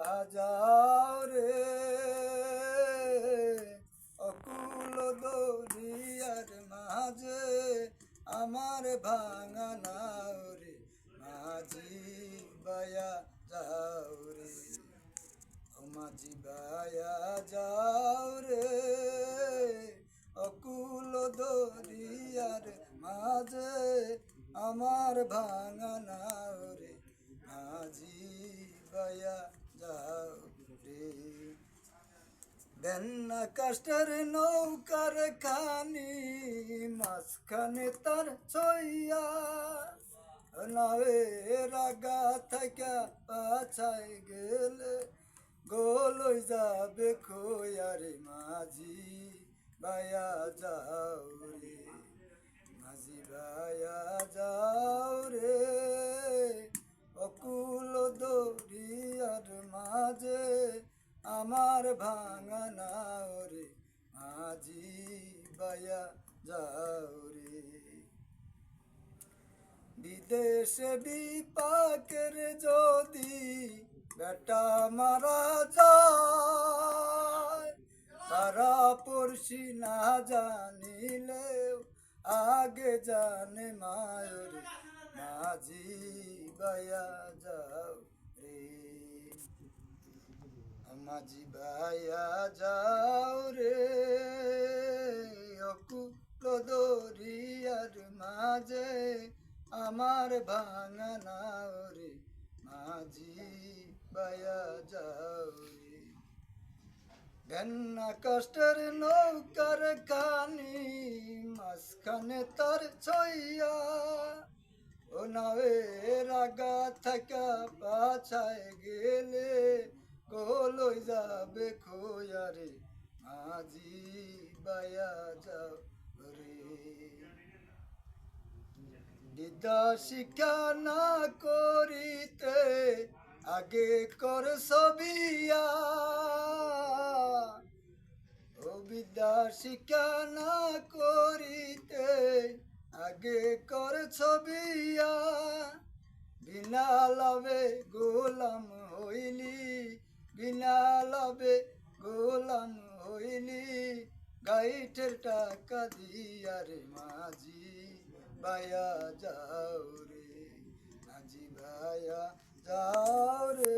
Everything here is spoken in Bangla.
যাও রে অকুল দরিয়ার মাঝে আমার ভাঙা নাও রে মাঝি বায়া যাও রে ও মাঝি বায়া যাও রে অকুল দরিয়ার মাঝে আমার ভাঙা নাও রে মাঝি বায়া যাও রে বেন্না কাষ্টের নৌকার খানি মাঝখানে তার ছইয়া নাওয়ে রাগা থাকা পাছায় গেলে গোলই যাবে খোয়ারে মাঝি বায়া যাও রে মাঝি বায়া যাও রে অকুল দরিয়ার মাঝে আমার ভাঙা নাও রে মাঝি বায়া যাও রে বিদেশে বিপাকের যদি বেটা মারা যায় তারা পড়শি না জানিলেও আগে জানে মায়ের মাঝি বায়া যাও রে মাঝি বায়া যাও রে অকুল দরিয়ার মাঝে আমার ভাঙা নাও রে মাঝি বায়া যাও রে বেন্না কাষ্টের নৌকার খানি মাঝখানে তার ছইয়া ও নাওয়ে রাগা থাকা পাছায় গেলে গোলই যাবে খোয়ারে মাঝি বায়া যাও রে বিদ্যা শিক্ষা না করিতে আগে কর সবিয়া ও বিদ্যা শিক্ষা না করিতে আগে কর ছবিয়া বিনা লাভে গোলাম হইলি বিনা লাভে গোলাম হইলি গাইটের টাকা দিয়া রে মাঝি বায়া যাও রে মাঝি বায়া যাও রে।